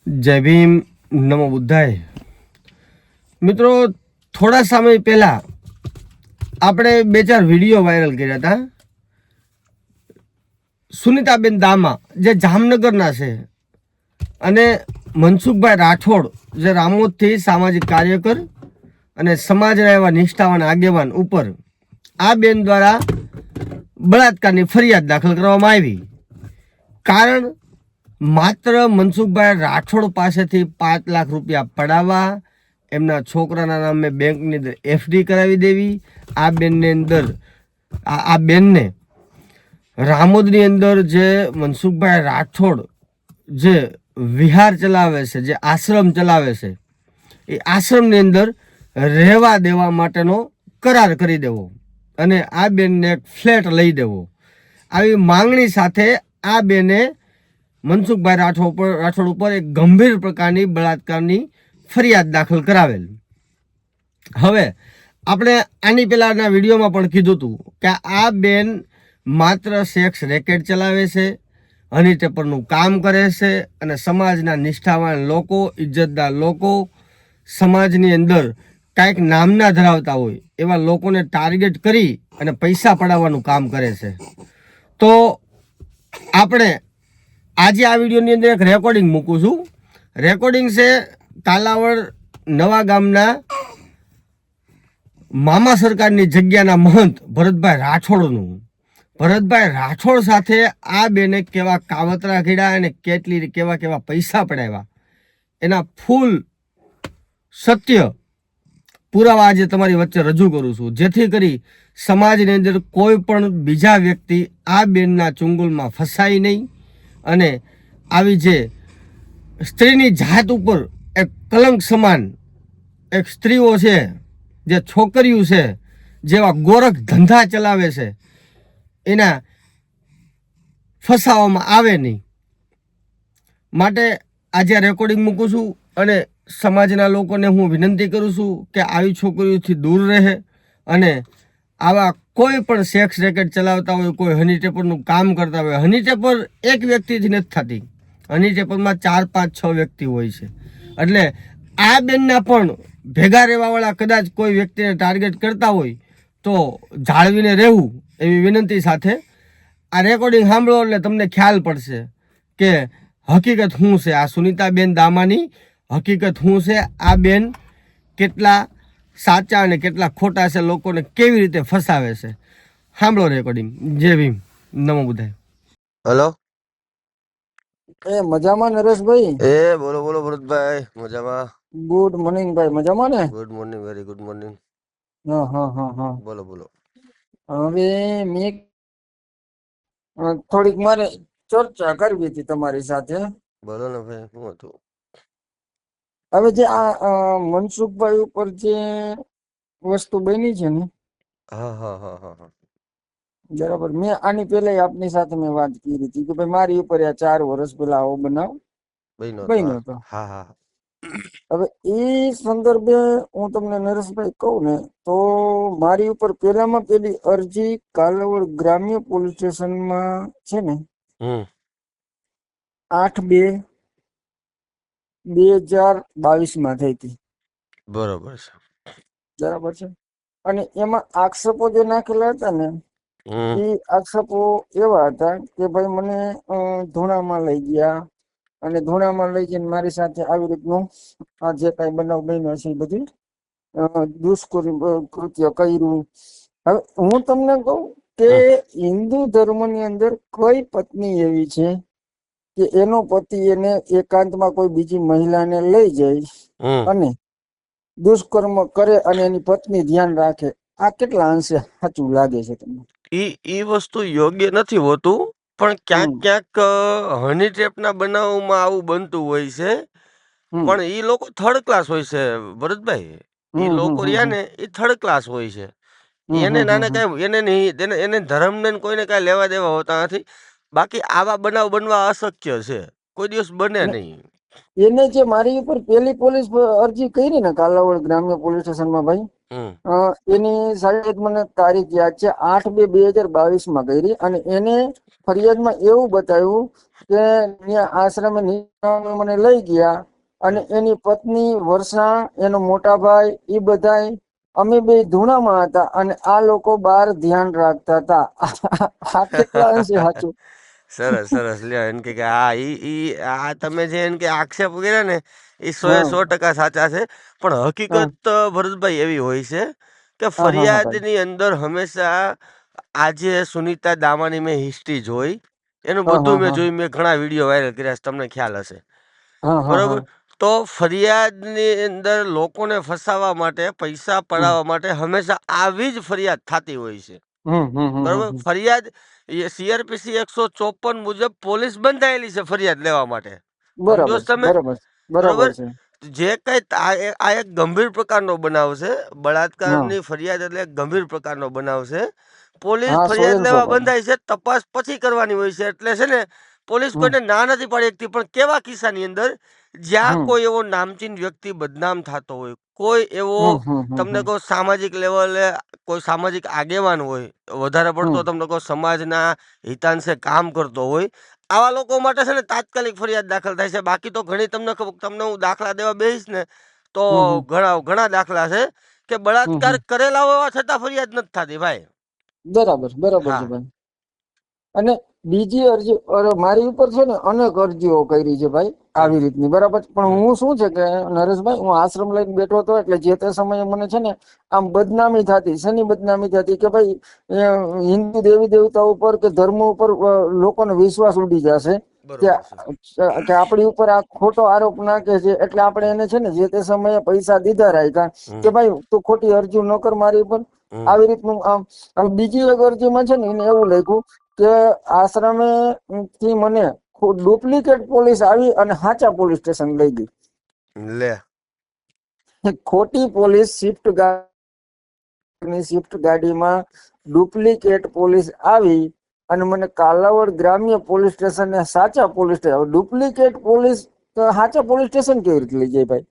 જય ભીમ, નમો બુદ્ધાય. મિત્રો, થોડા સમય પહેલા આપણે 2-4 વિડીયો વાયરલ કર્યા હતા. સુનિતાબેન દામા જે જામનગરના છે અને મનસુખભાઈ રાઠોડ જે રામોદથી સામાજિક કાર્યકર અને સમાજના એવા નિષ્ઠાવાન આગેવાન ઉપર આ બેન દ્વારા બળાત્કારની ફરિયાદ દાખલ કરવામાં આવી. કારણ માત્ર મનસુખભાઈ રાઠોડ પાસેથી 5 લાખ રૂપિયા પડાવવા, એમના છોકરાના નામે બેંકની અંદર એફડી કરાવી દેવી. આ બેનને રામોદની અંદર જે મનસુખભાઈ રાઠોડ જે વિહાર ચલાવે છે, જે આશ્રમ ચલાવે છે, એ આશ્રમની અંદર રહેવા દેવા માટેનો કરાર કરી દેવો અને આ બેનને એક ફ્લેટ લઈ દેવો, આવી માંગણી સાથે આ બેને મનસુખભાઈ રાઠોડ ઉપર એક ગંભીર પ્રકારની બળાત્કારની ફરિયાદ દાખલ કરાવેલ. હવે આપણે આની પહેલાંના વિડીયોમાં પણ કીધું હતું કે આ બેન માત્ર સેક્સ રેકેટ ચલાવે છે, હની ટેપરનું કામ કરે છે અને સમાજના નિષ્ઠાવાન લોકો, ઇજ્જતદાર લોકો, સમાજની અંદર કાંઈક નામના ધરાવતા હોય એવા લોકોને ટાર્ગેટ કરી અને પૈસા પડાવવાનું કામ કરે છે. તો આપણે આજે આ વિડીયોની અંદર એક રેકોર્ડિંગ મૂકું છું. રેકોર્ડિંગ છે કાલાવડ નવા ગામના મામા સરકારની જગ્યાના મહંત ભરતભાઈ રાઠોડનું. ભરતભાઈ રાઠોડ સાથે આ બેને કેવા કાવતરા ખેડ્યા અને કેવા પૈસા પડાવ્યા એના ફૂલ સત્ય પુરાવા આજે તમારી વચ્ચે રજૂ કરું છું, જેથી કરી સમાજની અંદર કોઈ પણ બીજા વ્યક્તિ આ બેનના ચુંગલમાં ફસાય નહીં અને આવી જે સ્ત્રીની જાત ઉપર એક કલંક સમાન એક સ્ત્રીઓ છે, જે છોકરીઓ છે, જેવા ગોરખ ધંધા ચલાવે છે, એના ફસાવવામાં આવે નહીં. માટે આજે રેકોર્ડિંગ મૂકું છું અને સમાજના લોકોને હું વિનંતી કરું છું કે આવી છોકરીઓથી દૂર રહે અને આવા કોઈ પણ સેક્સ રેકેટ ચલાવતા હોય, કોઈ હની ટેપરનું કામ કરતા હોય. હની ટેપર એક વ્યક્તિથી નથી થતી, હની ટેપરમાં 4, 5, 6 વ્યક્તિ હોય છે. એટલે આ બેનના પણ ભેગા રહેવાવાળા કદાચ કોઈ વ્યક્તિને ટાર્ગેટ કરતા હોય તો જાળવીને રહેવું એવી વિનંતી સાથે આ રેકોર્ડિંગ સાંભળો એટલે તમને ખ્યાલ પડશે કે હકીકત શું છે. આ સુનિતાબેન દામાની હકીકત શું છે, આ બેન કેટલા સાચા અને કેટલા ખોટા છે, લોકોને કેવી રીતે ફસાવે છે. સાંભળો રેકોર્ડિંગ. જય ભીમ, નમો બુદ્ધાય. હેલો, એ મજામાં નરેશભાઈ? બોલો બોલો ભરતભાઈ. મજામાં? ગુડ મોર્નિંગ ભાઈ, મજામાં ને? Good morning, very good morning. હા હા હા હા. બોલો બોલો. હવે મેં થોડીક મારે ચર્ચા કરવી હતી તમારી સાથે. બોલો ને ભાઈ, શું હતું? હવે જે આ મનસુખભાઈ ઉપર જે વસ્તુ બની છે ને, હા હા હા હા હા, બરાબર. મેં આની પહેલા આપની સાથે મેં વાત કરી હતી કે ભાઈ મારી ઉપર આ 4 વર્ષ પહેલા આવો બનાવ બન્યો હતો. હા હા. હવે એ સંદર્ભે હું તમને નરેશભાઈ કહું ને તો મારી ઉપર પહેલામાં પેલી અરજી કાલાવડ ગ્રામ્ય પોલીસ સ્ટેશનમાં છે ને 8/2/2022 થઈ હતી. બરોબર છે. બરાબર છે. અને એમાં આક્ષેપો જે નાખેલા હતા ને એ આક્ષેપો એવા હતા કે ભાઈ મને ધૂણામાં લઈ ગયા અને ધૂણામાં લઈ જઈને મારી સાથે આવી રીતનું આ જે કઈ બનાવ બન્યો છે એ બધી દુષ્કૃત્ય કર્યું. હવે હું તમને કહું કે હિન્દુ ધર્મની અંદર કઈ પત્ની એવી છે કે એનો પતિ એને એકાંતમાં કોઈ બીજી મહિલાને લઈ જાય અને દુષ્કર્મ કરે અને એની પત્ની ધ્યાન રાખે? આ કેટલા અંશે સાચું લાગે છે તમને? ઈ વસ્તુ યોગ્ય નથી હોતું, પણ ક્યાંક ક્યાંક હની ટ્રેપના બનાવમાં આવું બનતું હોય છે. પણ ઈ લોકો થર્ડ ક્લાસ હોય છે ભરતભાઈ. ઈ લોકો રહ્યા ને એ થર્ડ ક્લાસ હોય છે. એને નાને કઈ એને ધર્મને કોઈને કઈ લેવા દેવા હોતા નથી. બાકી આવા બનાવ બનવા અશક્ય છે, કોઈ દિવસ બને નહીં. એને જે મારી ઉપર પેલી પોલીસ અરજી કરી ને કાલાવડ ગ્રામ્ય પોલીસ સ્ટેશનમાં ભાઈ, હમ એની શાયદ મને તારીખ યાદ છે, 8/2/2022 માં કરી. અને એને ફરિયાદમાં એવું બતાવ્યું કે ત્યાં આશ્રમે નિશાળે મને લઈ ગયા અને હમ. એની પત્ની વર્ષા, એનો મોટા ભાઈ, એ બધાય અમે બે ધૂણામાં હતા અને આ લોકો બહાર ધ્યાન રાખતા હતા. આ કેટલા અંશે સાચું? સરસ સરસ લ્યો એમ કે આ તમે જે એમ કે આક્ષેપ કર્યા ને એ 100 એ હા 100% સાચા છે. પણ હા હકીકત ભરતભાઈ એવી હોય છે કે હા હા હા ભાઈ. ફરિયાદની અંદર હંમેશા આજે સુનીતા દામાની મેં હિસ્ટ્રી જોઈ, એનું હા હા બધું મેં હા જોયું, મેં ઘણા વિડીયો વાયરલ કર્યા છે, તમને ખ્યાલ હશે. હા હા હા. બરોબર. તો ફરિયાદની અંદર લોકોને ફસાવવા માટે, પૈસા હમ પડાવવા માટે હંમેશા આવી જ ફરિયાદ થતી હોય છે. હમ હમ હમ બરોબર. હમ. ફરિયાદ CRPC 154 મુજબ પોલીસ બંધાયેલી છે ફરિયાદ લેવા માટે. સમજો બરાબર છો છે, તમે? બરાબર છે, બરાબર બરોબર. છે. જે કઈ આ એક ગંભીર પ્રકારનો બનાવ છે. હા બળાત્કારની ફરિયાદ એટલે એક ગંભીર પ્રકારનો બનાવ છે. પોલીસ હા, સો ફરિયાદ એમ સો લેવા ભાઈ. બંધાય છે, તપાસ પછી કરવાની હોય છે. એટલે છે ને, પોલીસ હમ કોઈને ના નથી પાડી શકતી. પણ કેવા કિસ્સાની અંદર જ્યાં હમ કોઈ એવો નામચીન વ્યક્તિ બદનામ થતો હોય, કોઈ એવો તમને હમ કહો સામાજિક લેવલે કોઈ સામાજિક આગેવાન હોય, વધારે પડતો હમ તમને કહો સમાજના હિતાંશે કામ કરતો હોય, આવા લોકો માટે છે ને તાત્કાલિક ફરિયાદ દાખલ થાય છે. બાકી તો ઘણી તમને હું દાખલા દેવા બેસીશ ને તો હમ હમ ઘણા ઘણા દાખલા છે કે હમ બળાત્કાર હમ. કરેલા હોવા છતાં ફરિયાદ નથી થતી ભાઈ. બરાબર, બરાબર છે હા. ભાઈ. અને બીજી અરજી મારી ઉપર છે ને અનેક અરજીઓ કરી છે ભાઈ હમ આવી રીતની, બરાબર. પણ હમ હું શું છે કે નરેશભાઈ, હું આશ્રમ લઈને બેઠો હતો એટલે જે તે સમયે મને છે ને આમ બદનામી થતી. શેની બદનામી થતી કે ભાઈ હિન્દુ દેવી દેવતા ઉપર કે ધર્મ ઉપર લોકોનો વિશ્વાસ ઉડી જશે કે બરોબર છે. આપણી ઉપર આ ખોટો આરોપ નાખે છે, એટલે આપણે હમ એને છે ને જે તે સમયે પૈસા દીધા રાખ્યા કે હમ ભાઈ તું ખોટી અરજી ન કર મારી ઉપર. હમ આવી રીતનું આમ. હવે બીજી એક અરજીમાં છે ને એને એવું લખ્યું કે આશ્રમે થી મને ડુપ્લિકેટ પોલીસ આવી અને સાચા પોલીસ સ્ટેશન લઈ ગઈ. લે. ખોટી પોલીસ સ્વિફ્ટ ગાડીમાં ડુપ્લિકેટ પોલીસ આવી અને મને કાલાવડ ગ્રામ્ય પોલીસ સ્ટેશન ને સાચા પોલીસ સ્ટેશન, ડુપ્લિકેટ પોલીસ તો સાચા પોલીસ સ્ટેશન કેવી રીતે લઈ જાય ભાઈ?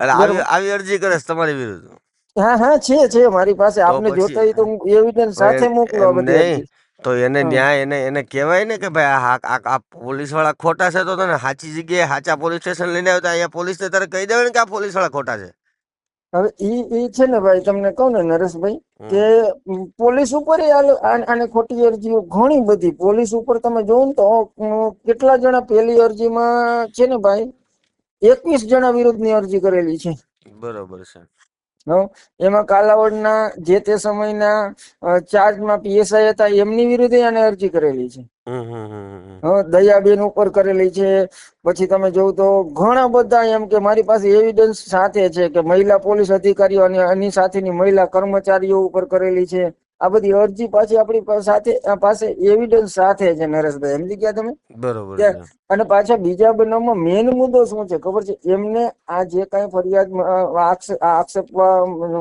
એટલે બરોબર. આવી અરજી કરે છે તમારી વિરુદ્ધ? હા હા, છે મારી પાસે. તો આપને પછી જોતા હોય તો હું એવિડન્સ સાથે મોકલો એમ આ બધી નહીં, અરજી. તો એને હા ન્યાય એને કહેવાય ને કે ભાઈ આ પોલીસ વાળા ખોટા છે, તો તને સાચી જગ્યાએ સાચા પોલીસ સ્ટેશન લઈને આવ્યો, અહીંયા પોલીસને તારે કહી દેવાય ને કે આ પોલીસ વાળા ખોટા છે. હવે ઈ છે ને ભાઈ, તમને કહું ને નરેશભાઈ કે હમ પોલીસ ઉપર આને ખોટી અરજીઓ ઘણી બધી પોલીસ ઉપર તમે જોવો ને તો કેટલા જણા પેલી અરજીમાં છે ને ભાઈ 21 જણા વિરુદ્ધની અરજી કરેલી છે. બરોબર છે. એમાં કાલાવડના જે તે સમયના ચાર્જમાં PSI હતા એમની વિરુદ્ધે આને અરજી કરેલી છે. હમ હમ હમ દયાબેન ઉપર કરેલી છે. પછી તમે જોવ તો ઘણા બધા એમ કે મારી પાસે એવિડન્સ સાથે છે કે મહિલા પોલીસ અધિકારીઓ અને એની સાથેની મહિલા કર્મચારીઓ ઉપર કરેલી છે. આ બધી અરજી પાછી આપણી પાસે એવિડન્સ સાથે છે નરેશભાઈ, સમજી ગયા તમે? બરોબર છે. અને પાછા બીજા બનાવમાં મેઇન મુદ્દો શું છે ખબર છે? એમને આ જે કઈ ફરિયાદ આક્ષેપ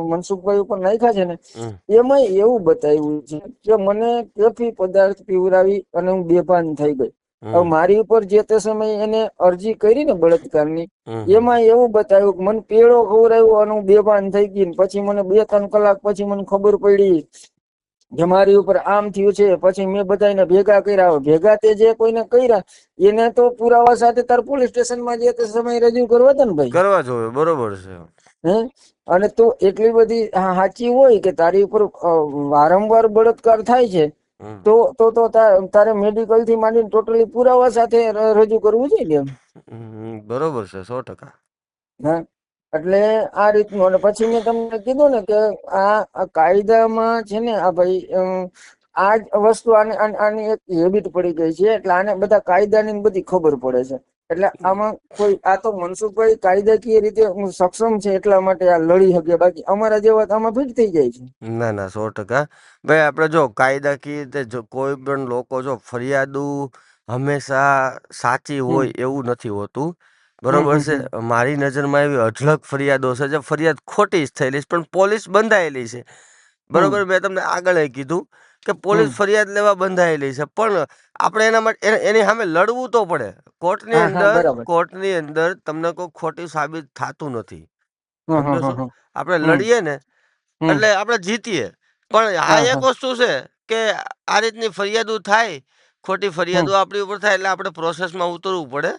મનસુખભાઈ ઉપર નાખ્યા છે ને, હમ એમાં એવું બતાવ્યું છે કે મને કેફી પદાર્થ પીવડાવી અને હું બેભાન થઈ ગઈ. હવે હમ મારી ઉપર જે તે સમયે એને અરજી કરી ને બળાત્કારની, હમ હમ એમાં એવું બતાવ્યું કે મને પેડો ખવડાવ્યો અને હું બેભાન થઈ ગઈ. પછી મને 2-3 કલાક પછી મને ખબર પડી કે મારી ઉપર આમ થયું છે. પછી મેં બધાને ભેગા કર્યા. ભેગા તે જે કોઈને કર્યા એને તો પુરાવા સાથે તાર પોલીસ સ્ટેશનમાં જે તે સમય રજૂ કરવા હતા ને ભાઈ. કરવા જોઈએ, બરોબર છે. હે અને તું એટલી બધી સાચી હોય કે તારી ઉપર વારંવાર બળાત્કાર થાય છે, હમ તો તારે મેડિકલ થી માંડીને ટોટલી પુરાવા સાથે રજૂ કરવું જોઈએ ને એમ. બરોબર છે, 100%. હા, એટલે આ રીતનું. અને પછી મેં તમને કીધું ને કે આ કાયદામાં છે ને આ ભાઈ આ જ વસ્તુ આની એક હેબિટ પડી ગઈ છે, એટલે આને બધા કાયદાની બધી ખબર પડે છે. એટલે આમાં કોઈ આ તો મનસુખભાઈ કાયદાકીય રીતે સક્ષમ છે એટલા માટે આ લડી શકે, બાકી અમારા જેવા આમાં ફીટ થઈ જાય છે. ના ના, 100%. ભાઈ આપણે જો કાયદાકીય રીતે જો કોઈ પણ લોકો જો ફરિયાદો હંમેશા સાચી હમ હોય એવું નથી હોતું. હમ બરોબર હમ છે. હમ મારી નજરમાં એવી અઢળક ફરિયાદો છે જે ફરિયાદ ખોટી જ થયેલી છે, પણ પોલીસ બંધાયેલી છે. હમ બરોબર. મેં તમને આગળ કીધું કે હમ પોલીસ ફરિયાદ લેવા બંધાયેલી છે, પણ આપણે એના માટે એની સામે લડવું તો પડે. હા હા બરાબર કોર્ટની અંદર તમને કોઈ ખોટી સાબિત થતું નથી. હા હા સમજો હા છો? હા આપણે હમ લડીએ ને હમ એટલે આપણે જીતીએ. પણ આ હા એક હા વસ્તુ છે કે આ રીતની ફરિયાદો થાય, ખોટી હમ ફરિયાદો આપણી ઉપર થાય એટલે આપણે પ્રોસેસમાં ઉતરવું પડે.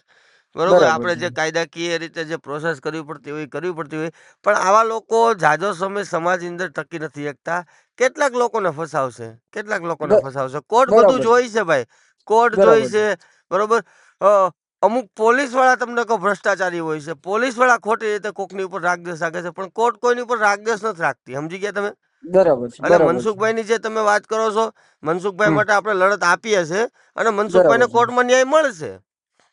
બરોબર, બરાબર આપણે છે જે કાયદાકીય રીતે જે પ્રોસેસ કરવી પડતી હોય એ કરવી પડતી હોય. પણ આવા લોકો જાજો સમય સમાજની અંદર ટકી નથી શકતા. કેટલાક લોકોને ફસાવશે, કેટલાક લોકોને ફસાવશે. કોર્ટ બધું બરાબર છે જોઈ છે ભાઈ, કોર્ટ જોઈ બરાબર છે છે. બરોબર. અમુક પોલીસ વાળા તમને કહો ભ્રષ્ટાચારી હોય છે, પોલીસ વાળા ખોટી રીતે કોકની ઉપર રાગદ્વેષ રાખે છે, પણ કોર્ટ કોઈની ઉપર રાગદ્વેષ નથી રાખતી. સમજી ગયા તમે? બરાબર છે એટલે બરાબર છે મનસુખભાઈની જે તમે વાત કરો છો, મનસુખભાઈ હમ માટે આપણે લડત આપીએ છે અને બરાબર મનસુખભાઈને છે કોર્ટમાં ન્યાય મળશે.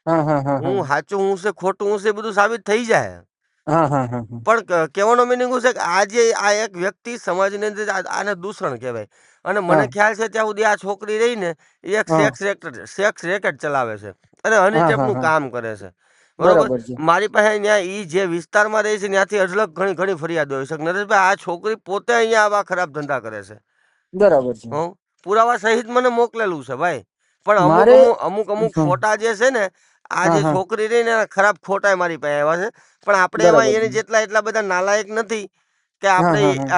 હા હા હા હા હું સાચું હું છે ખોટું હું છે એ બધું સાબિત થઈ જાય. હા હા હા હા પણ કહેવાનો મિનિંગ શું છે કે આજે આ એક વ્યક્તિ સમાજની અંદર આને દૂષણ કહેવાય. અને મને હા ખ્યાલ છે ત્યાં સુધી આ છોકરી રહી ને એ એક હા સેક્સ રેકેટ ચલાવે છે અને હની હા હા ટેપનું હા કામ કરે છે. બરોબર. બરાબર છે મારી પાસે ત્યાં ઈ જે વિસ્તારમાં રહે છે ત્યાંથી અઢળક ઘણી ઘણી ફરિયાદો હોય છે. નરેશભાઈ, આ છોકરી પોતે અહીંયા આવા ખરાબ ધંધા કરે છે. બરાબર છે હં, પુરાવા સહિત મને મોકલેલું છે ભાઈ. પણ અમુક મારે અમુક અમુક અમુક હા ફોટા જે છે ને, આ હા જે હા છોકરી રહી ને એના ખરાબ ફોટા મારી પાસે આવ્યા છે. પણ આપણે એમાં બરાબર છે એની જેટલા એટલા બધા નાલાયક નથી કે હા આપણે હા હા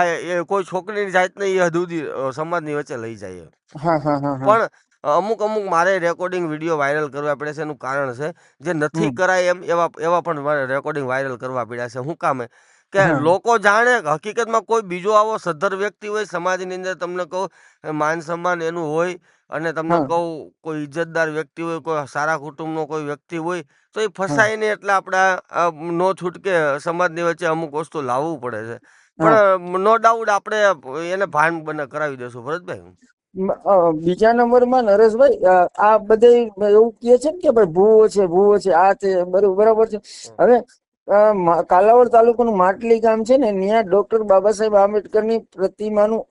કોઈ છોકરીની જાતને એ હદુદી સમાજની વચ્ચે લઈ જઈએ. હા હા હા હા પણ અમુક અમુક મારે રેકોર્ડિંગ વિડીયો વાયરલ કરવા પડે છે. એનું કારણ છે જે નથી હમ કરાય એમ એવા એવા પણ મારે રેકોર્ડિંગ વાયરલ કરવા પડ્યા છે. શું કામે કે હા લોકો જાણે હકીકતમાં કોઈ બીજો આવો સદ્ધર વ્યક્તિ હોય સમાજની અંદર, તમને કહું માન સન્માન એનું હોય અને તમને હા કહું કોઈ ઇજ્જતદાર વ્યક્તિ હોય, કોઈ સારા કુટુંબનો કોઈ વ્યક્તિ હોય, તો એ હા ફસાય નહીં. એટલે આપણા નો છૂટકે સમાજની વચ્ચે અમુક વસ્તુ લાવવું પડે છે. હા પણ નો ડાઉટ આપણે એને ભાન કરાવી દેશું ભરતભાઈ. બીજા નંબરમાં નરેશભાઈ આ બધે એવું કહે છે ને કે ભાઈ ભૂવો છે ભૂવો છે આ છે બરાબર છે. હવે કાલાવડ તાલુકાનું માટલી ગામ છે ને, ત્યાં ડોક્ટર બાબા સાહેબ આંબેડકર ની પ્રતિમાનું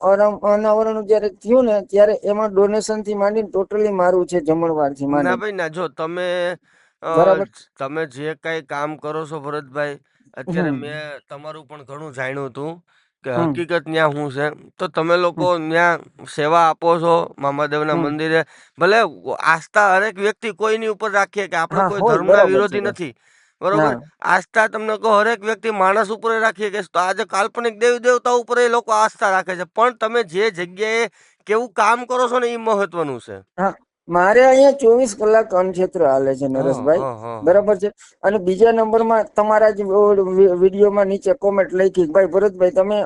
અનાવરણ જયારે થયું ને, ત્યારે એમાં ડોનેશન થી માંડીને ટોટલી મારું છે, જમણવાર થી ના માંડીને. ભાઈ ના, જો તમે બરાબર તમે જે કઈ કામ કરો છો ભરતભાઈ, અત્યારે હમ મેં તમારું પણ ઘણું જાણ્યું હતું કે હમ હકીકત ન્યા શું છે. તો તમે લોકો ન્યા સેવા આપો છો મામાદેવ ના હમ મંદિરે. ભલે આસ્થા હરેક વ્યક્તિ કોઈની ઉપર રાખીએ કે આપણે હા કોઈ હોય ધર્મના બરાબર છે વિરોધી ભાઈ નથી. બરોબર. હા આસ્થા તમને કહો હરેક વ્યક્તિ માણસ ઉપર રાખીએ કે આજે કાલ્પનિક દેવી દેવતા ઉપર એ લોકો આસ્થા રાખે છે. પણ તમે જે જગ્યાએ કેવું કામ કરો છો ને એ મહત્વનું છે. હા, મારે અહીંયા 24 કલાક અન્નક્ષેત્ર હાલે છે હા નરેશભાઈ. હા હા હા બરાબર છે. અને બીજા નંબરમાં તમારા જ વિડીયોમાં નીચે કોમેન્ટ લખી ભાઈ ભરતભાઈ તમે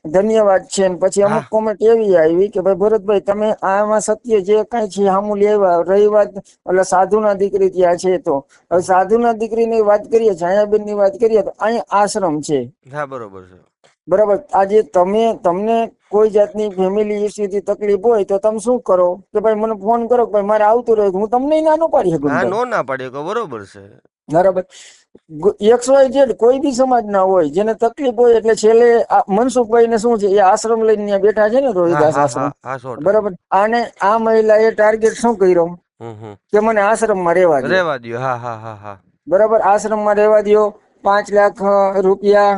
ધન્યવાદ છે. પછી હા અમુક કોમેન્ટ એવી આવી કે ભાઈ ભરતભાઈ તમે આમાં સત્ય જે કઈ છે સામું લેવા રહી વાત એટલે સાધુ ના દીકરી ત્યાં છે. તો હવે સાધુ ના દીકરી ની વાત કરીએ, છાયાબેન ની વાત કરીએ, તો અહીંયા આશ્રમ છે. હા બરોબર છે. બરાબર. આજે તમને કોઈ જાતની ફેમિલી ઇસ્યુથી તકલીફ હોય તો તમે શું કરો કે ભાઈ મને ફોન કરો ભાઈ મારે આવતું રહ્યું, હું તમને ના પાડી શકું ને હા, ભાઈ. નો ના પાડ્યો કે બરોબર છે. બરાબર. XYZ કોઈ બી સમાજ ના હોય જેને તકલીફ હોય એટલે છેલ્લે મનસુખભાઈ ને શું છે, એ આશ્રમ લઈને ત્યાં બેઠા છે ને, હા રોહિદાસ હા હા આશ્રમ. હા 100%. બરાબર. અને આ મહિલા એ ટાર્ગેટ શું કર્યો હમ. કે મને આશ્રમમાં રહેવા દો. રેવા દ્યો. હા હા હા હા. બરાબર. આશ્રમમાં રહેવા દો. 5 લાખ રૂપિયા.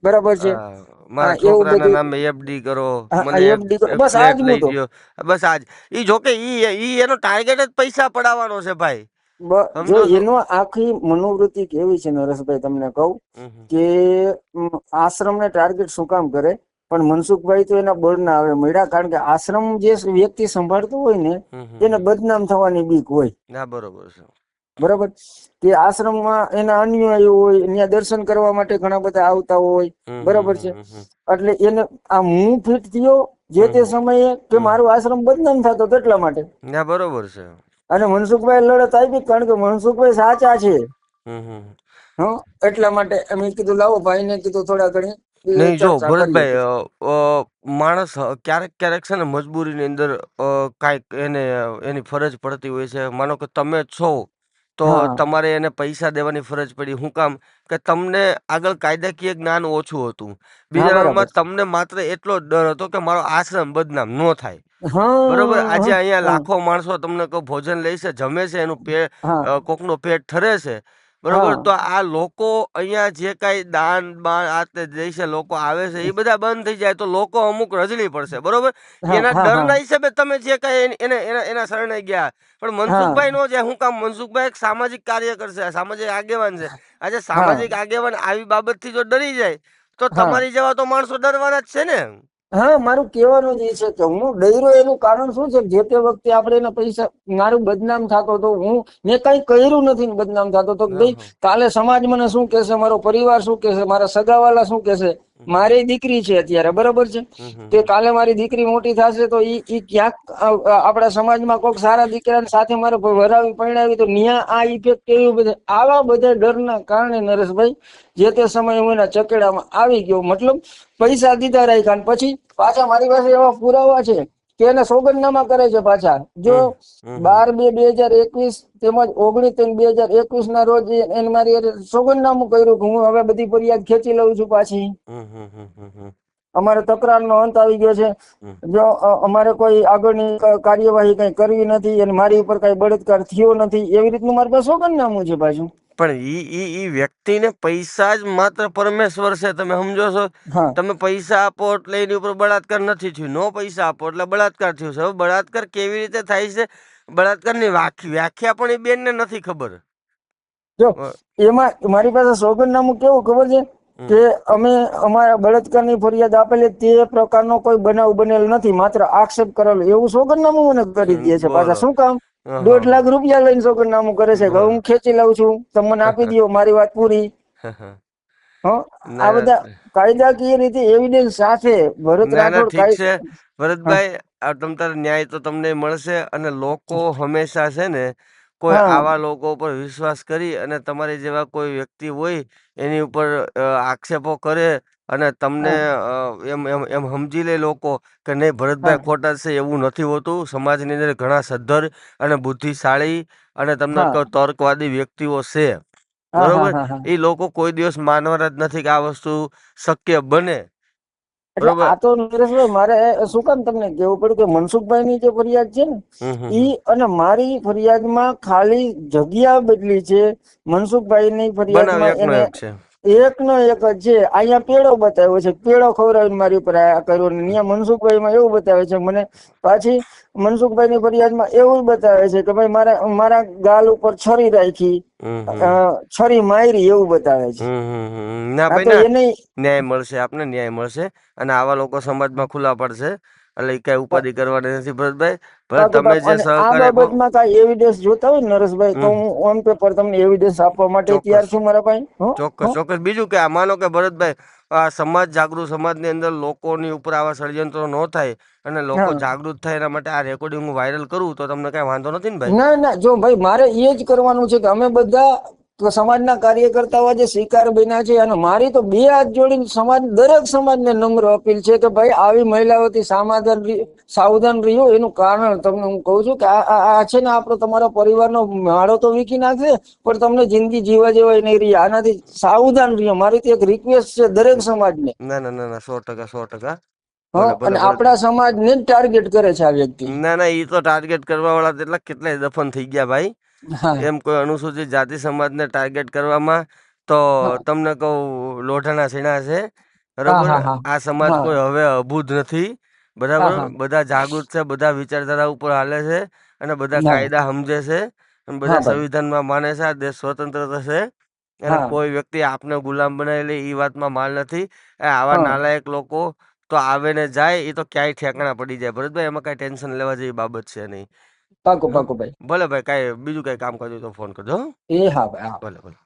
બરાબર છે. હા મારા એવું છોકરાના બધું. નામે FD કરો, હા મને FD એક બસ આજ ફ્લેટ લઈ મુદ્દો. દ્યો. બસ આજ ઈ જોકે ઈ એનો ટાર્ગેટ જ પૈસા પડાવવાનો છે ભાઈ. જો સમજો છો? એનો આખી મનોવૃત્તિ કેવી છે નરેશભાઈ તમને કહું હમ કે આશ્રમને ટાર્ગેટ શું કામ કરે, પણ મનસુખભાઈ તો એના બળ ના આવે મળ્યા. કારણ કે આશ્રમ જે વ્યક્તિ સંભાળતો હોય ને એને બદનામ થવાની બીક હોય. ના બરોબર છે. બરાબર. કે આશ્રમમાં એના અન્યાયી હોય, ત્યાં દર્શન કરવા માટે ઘણા બધા આવતા હોય. બરાબર છે. હમ એટલે એને આ હું ફીટ થયો જે તે સમયે કે મારું આશ્રમ બદનામ થતો એટલા માટે. ના બરોબર છે. અને મનસુખભાઈ લડત આપી કારણ કે મનસુખભાઈ સાચા છે. હમ. હા, એટલા માટે અમે કીધું લાવો ભાઈ ને કીધું થોડા ઘણી નહીં જો ચર્ચા કરીએ. ભરતભાઈ, માણસ ક્યારેક ક્યારેક છે ને મજબૂરીની અંદર કાંઈક એની ફરજ પડતી હોય છે. માનો કે તમે છો તો હા તમારે એને પૈસા દેવાની ફરજ પડી. શું કામ કે તમને આગળ કાયદાકીય જ્ઞાન ઓછું હતું. હા બીજા બરાબર નંબરમાં તમને માત્ર એટલો જ ડર હતો કે મારો આશ્રમ બદનામ ન થાય. બરોબર. આજે હા અહીંયા હા લાખો માણસો તમને કહું ભોજન લે છે, જમે છે, એનું પેટ હા કોકનું પેટ ઠરે છે. બરોબર. હા તો આ લોકો અહીંયા જે કાંઈ દાન બાણ આ તે દેશે લોકો આવે છે એ બધા બંધ થઈ જાય તો લોકો અમુક રજળી પડશે, બરોબર. હા એના હા હા ડરના હિસાબે તમે જે કાંઈ એના શરણે ગયા. પણ હા મનસુખભાઈ નો જાય, હું કામ? મનસુખભાઈ એક સામાજિક કાર્યકર છે, સામાજિક આગેવાન છે. આજે હા સામાજિક આગેવાન આવી બાબતથી જો ડરી જાય તો હા તમારી જેવા તો માણસો ડરવાના જ છે ને. હા, મારું કહેવાનું જ એ છે કે હું ડર્યો એનું કારણ શું છે, જે તે વખતે આપણે એના પૈસા મારું બદનામ થતો તો મેં કઈ કર્યું નથી ને બદનામ થતો તો ભાઈ હા. કાલે સમાજ મને શું કહેશે, મારો પરિવાર શું કહેશે, મારા સગાવાલા શું કહેશે. મારી દીકરી છે અત્યારે, બરોબર છે, કે કાલે મારી દીકરી મોટી થશે તો ઈ ક્યાંક આપણા સમાજમાં કોઈક સારા દીકરાની સાથે મારે વરાવી પરણાવી તો ન્યા આ ઇફેક્ટ કેવી બધે આવા બધા ડરના કારણે નરેશભાઈ જે તે સમયે હું એના ચકેડામાં આવી ગયો. મતલબ પૈસા દીધા રાખ્યા અને પછી પાછા મારી પાસે એવા પુરાવા છે કે એને સોગંદનામા કરે છે પાછા. જો 12/2/2021 તેમજ 19/3/2021 ના રોજ એને મારી સોગંદનામું કર્યું કે હું હવે બધી ફરિયાદ ખેંચી લઉં છું પાછી. અમારે તકરારનો અંત આવી ગયો છે. જો અમારે કોઈ આગળની કાર્યવાહી કઈ કરવી નથી અને મારી ઉપર કઈ બળાત્કાર થયો નથી એવી રીતનું મારી પાસે સોગંદનામું છે પાછું. પણ ઈ વ્યક્તિને પૈસા જ માત્ર પરમેશ્વર છે, તમે સમજો છો? હા તમે પૈસા આપો એટલે એની ઉપર બળાત્કાર નથી થયું, નો પૈસા આપો એટલે બળાત્કાર થયું છે. હવે બળાત્કાર કેવી રીતે થાય છે, બળાત્કારની વ્યાખ્યા પણ એ બેનને નથી ખબર. જો એમાં મારી પાસે સોગંદનામું કેવું ખબર છે કે અમે અમારા બળાત્કારની ફરિયાદ આપેલી તે પ્રકારનો કોઈ બનાવ બનેલ નથી, માત્ર આક્ષેપ કરેલો એવું સોગંદનામું મને કરી દે છે. પાછા બોલો. શું કામ? હા, 1.5 લાખ લઈને સોગંદનામું કરે છે કે બોલો. હું ખેંચી લઉં છું, તમને આપી દો, મારી વાત પૂરી. હા, આ ના બધા ના કાયદાકીય રીતે એવિડન્સ સાથે ભરત ના ના, રાઠોડ ઠીક છે હા ભરતભાઈ. આ તમ તારે ન્યાય તો તમને મળશે. અને લોકો હંમેશા છે ને કોઈ હા આવા લોકો ઉપર વિશ્વાસ કરી અને તમારી જેવા કોઈ વ્યક્તિ હોય એની ઉપર આક્ષેપો કરે અને તમને હા એમ એમ એમ સમજી લે લોકો કે નહીં હા ભરતભાઈ ખોટા છે. એવું નથી હોતું. સમાજની અંદર ઘણા સદ્ધર અને બુદ્ધિશાળી અને તમને હા કહો તર્કવાદી વ્યક્તિઓ છે, હા હા બરોબર. હા હા એ લોકો કોઈ દિવસ માનવાના જ નથી કે આ વસ્તુ શક્ય બને, એટલે બરોબર. આ તો નરેશભાઈ મારે શું કામ તમને કેવું પડ્યું કે મનસુખભાઈ ની જે ફરિયાદ છે ને હમ હમ ઈ હમ. અને મારી ફરિયાદમાં ખાલી જગ્યા બદલી છે. મનસુખભાઈ ની બનાવ ફરિયાદમાં એકનો એને એક છે. એકનો એક જ છે. અહીંયા પેડો બતાવ્યો છે, પેડો ખવડાવીને મારી ઉપર આ કર્યો. અહીંયા મનસુખભાઈ માં એવું બતાવે છે મને. પાછી મનસુખભાઈ ની ફરિયાદમાં એવું બતાવે છે કે ભાઈ મારા ગાલ ઉપર છરી રાખી, હમ હમ છરી મારી એવું બતાવે છે. ના હા ભાઈ તો ના, એને ન્યાય મળશે, આપને ન્યાય મળશે. અને આવા લોકો સમાજમાં ખુલ્લા પડશે એટલે કઈ ઉપાધિ કરવાની નથી ભરતભાઈ. ભલે પાકું તમે પાકું. જે અને આ સહકાર આપ્યો. બાબતમાં કઈ એવિડન્સ જોતા હોય ને નરેશભાઈ તો હમ હું ઓન પેપર તમને એવિડન્સ આપવા માટે તૈયાર ચોક્કસ છું મારા ભાઈ. ચોક્કસ ચોક્કસ. બીજું કે આ માનો કે ભરતભાઈ આ સમાજ જાગૃત સમાજની અંદર લોકોની ઉપર આવા ષડયંત્રો ન થાય અને લોકો હા જાગૃત થાય એના માટે આ રેકોર્ડિંગ હું વાયરલ કરું તો તમને કઈ વાંધો નથી ને ભાઈ? ના ના, જો ભાઈ મારે એ જ કરવાનું છે કે અમે બધા સમાજના કાર્યકર્તાઓ જે શિકાર બન્યા છે અને મારી તો બે હાથ જોડીને દરેક સમાજને નમ્ર અપીલ છે કે ભાઈ આવી મહિલાઓથી સાવધાન રહ્યું. એનું કારણ તમને હું કઉ છું કે આ છે ને આપણો તમારો પરિવારનો માળો તો વીખી નાખશે પણ તમને જિંદગી જીવા જેવાય નહીં રહી. આનાથી સાવધાન રહ્યો. મારી તો એક રિક્વેસ્ટ છે દરેક સમાજને. ના ના ના ના, 100% 100%. હા, ભલે ભલે અને ભલે. આપણા સમાજને જ ટાર્ગેટ કરે છે આ વ્યક્તિ. ના ના, ઈ તો ટાર્ગેટ કરવા વાળા એટલા કેટલાય દફન થઈ ગયા ભાઈ. હા એમ કોઈ અનુસૂચિત જાતિ સમાજને ટાર્ગેટ કરવામાં તો હા તમને કહું લોઢાના સીણા છે, હા બરોબર. હા હા આ સમાજ હા કોઈ હવે અભૂત નથી, હા બરાબર. હા બધા જાગૃત છે, બધા વિચારધારા ઉપર હાલે છે અને બધા હા કાયદા સમજે છે અને હા બધા ભાઈ સંવિધાનમાં માને છે. આ દેશ સ્વતંત્ર થશે અને હા કોઈ વ્યક્તિ આપને ગુલામ બનાવી લે એ વાતમાં માલ નથી. આવા હા નાલાયક લોકો તો આવે ને જાય એ તો ક્યાંય ઠેકાણા પડી જાય ભરતભાઈ. એમાં કઈ ટેન્શન લેવા જેવી બાબત છે નહીં. પાકું હા, પાકું ભાઈ. ભલે ભાઈ. કાંઈ બીજું કઈ કામ કરજો તો ફોન કરજો. એ હા ભાઈ હા. ભલે ભલે.